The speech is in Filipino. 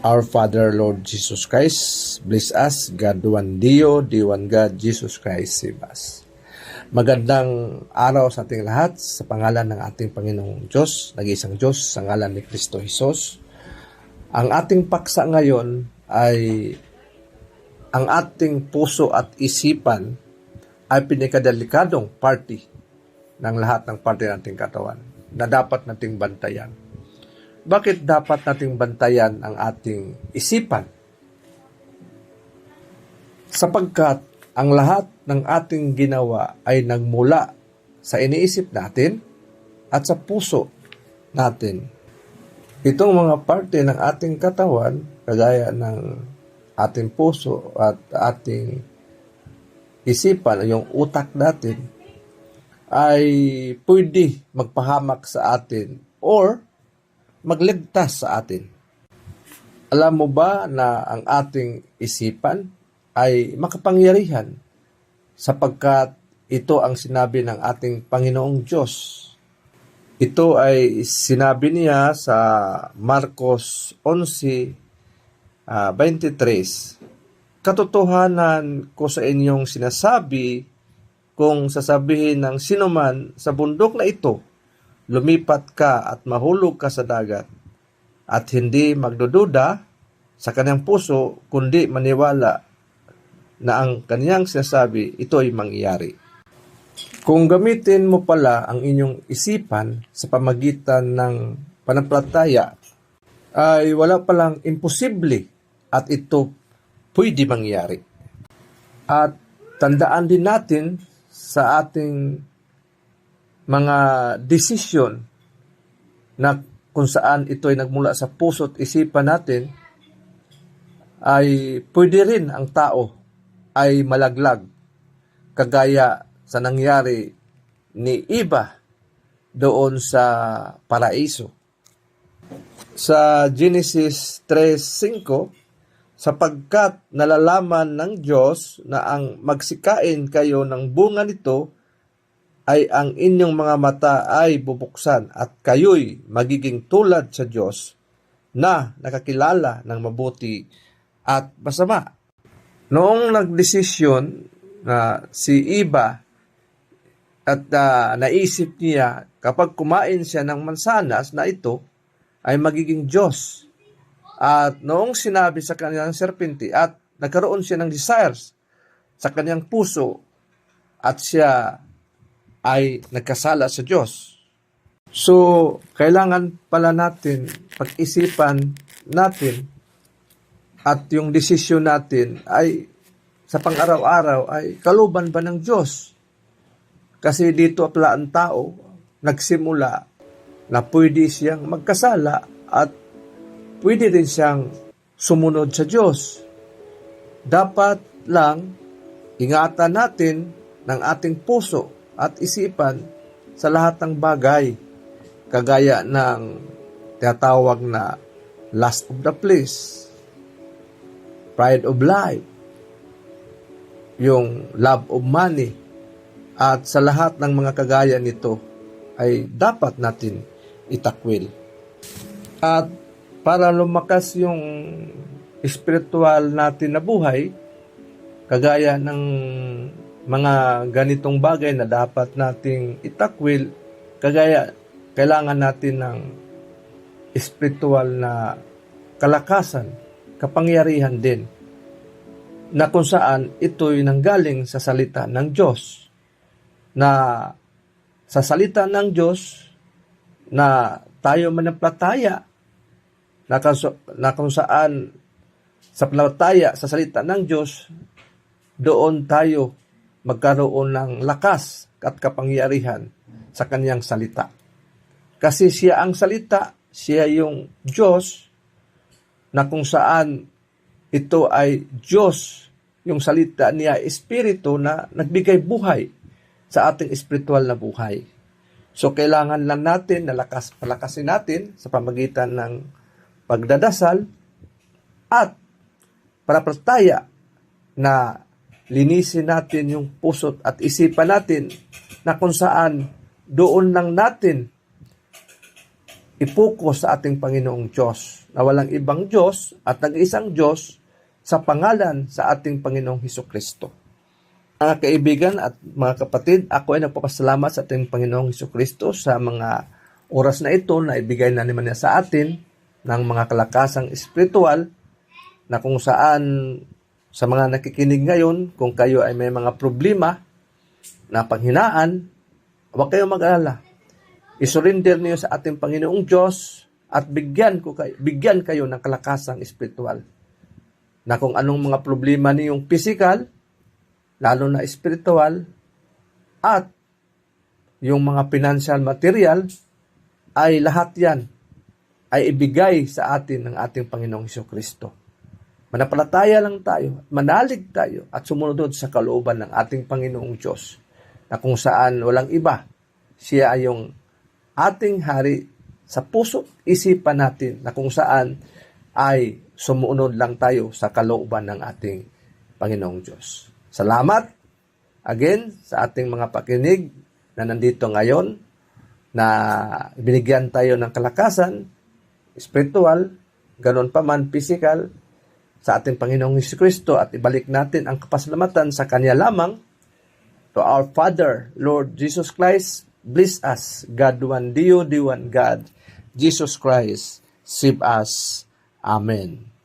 Our Father, Lord Jesus Christ, bless us, God one Dio, Dio one God, Jesus Christ, save us. Magandang araw sa ating lahat sa pangalan ng ating Panginoong Diyos, nag-iisang Diyos, sa ngalan ni Kristo Jesus. Ang ating paksa ngayon ay ang ating puso at isipan ay pinakadelikadong party ng lahat ng parte ng ating katawan na dapat nating bantayan. Bakit dapat nating bantayan ang ating isipan? Sapagkat ang lahat ng ating ginawa ay nagmula sa iniisip natin at sa puso natin. Itong mga parte ng ating katawan, kagaya ng ating puso at ating isipan, yung utak natin, ay pwede magpahamak sa atin or magligtas sa atin. Alam mo ba na ang ating isipan ay makapangyarihan sapagkat ito ang sinabi ng ating Panginoong Diyos. Ito ay sinabi niya sa Marcos 11:23. Katotohanan ko sa inyong sinasabi, kung sasabihin ng sinuman sa bundok na ito, lumipat ka at mahulog ka sa dagat, at hindi magdududa sa kanyang puso, kundi maniwala na ang kanyang sinasabi, ito ay mangyayari. Kung gamitin mo pala ang inyong isipan sa pamagitan ng pananampalataya, ay wala palang imposible at ito pwede mangyari. At tandaan din natin sa ating mga desisyon na kung saan ito ay nagmula sa puso at isipan natin, ay pwede rin ang tao ay malaglag kagaya sa nangyari ni Eva doon sa paraiso. Sa Genesis 3:5, sapagkat nalalaman ng Diyos na ang magsikain kayo ng bunga nito ay ang inyong mga mata ay bubuksan at kayo'y magiging tulad sa Diyos na nakakilala ng mabuti at masama. Noong nagdesisyon na si Eva at naisip niya kapag kumain siya ng mansanas na ito ay magiging Diyos. At noong sinabi sa kanyang serpente at nagkaroon siya ng desires sa kanyang puso at siya ay nagkasala sa Diyos. So, kailangan pala natin pag-isipan natin at yung desisyon natin ay sa pang-araw-araw ay kaluban ba ng Diyos? Kasi dito pala ang tao nagsimula na pwede siyang magkasala at pwede rin siyang sumunod sa Diyos. Dapat lang ingatan natin ng ating puso at isipan sa lahat ng bagay, kagaya ng tinatawag na lust of the flesh, pride of life, yung love of money, at sa lahat ng mga kagaya nito ay dapat natin itakwil. At para lumakas yung espiritual natin na buhay, kagaya ng mga ganitong bagay na dapat nating itakwil, kailangan natin ng espiritual na kalakasan, kapangyarihan din, na kung saan ito'y nanggaling sa salita ng Diyos. Na sa salita ng Diyos na tayo manampalataya, na kung saan sa palataya sa salita ng Diyos, doon tayo magkaroon ng lakas at kapangyarihan sa kanyang salita. Kasi siya ang salita, siya yung Diyos, na kung saan ito ay Diyos, yung salita niya, Espiritu na nagbigay buhay sa ating espiritual na buhay. So, kailangan lang natin na palakasin natin sa pamagitan ng pagdadasal at pananampalataya na linisin natin yung puso at isipan natin na kung saan doon lang natin i-focus sa ating Panginoong Diyos, na walang ibang Diyos at nag-iisang Diyos sa pangalan sa ating Panginoong Hesukristo. Mga kaibigan at mga kapatid, ako ay nagpapasalamat sa ating Panginoong Hesukristo sa mga oras na ito na ibigay na naman niya sa atin ng mga kalakasang espiritual, na kung saan sa mga nakikinig ngayon, kung kayo ay may mga problema na panghinaan, huwag kayong mag-alala. I-surrender niyo sa ating Panginoong Diyos at bigyan kayo ng kalakasang espiritual. Na kung anong mga problema niyong physical, lalo na espiritual, at yung mga financial material, ay lahat yan ay ibigay sa atin ng ating Panginoong Hesukristo. Manampalataya lang tayo, manalig tayo, at sumunod sa kalooban ng ating Panginoong Diyos, na kung saan walang iba, siya ay yung ating hari sa puso, isipan natin, na kung saan ay sumunod lang tayo sa kalooban ng ating Panginoong Diyos. Salamat again sa ating mga pakinig na nandito ngayon, na binigyan tayo ng kalakasan, spiritual, ganon pa man physical, sa ating Panginoong Hesukristo, at ibalik natin ang kapasalamatan sa Kanya lamang. To our Father, Lord Jesus Christ, bless us. God one Dio, Dio one God, Jesus Christ, save us. Amen.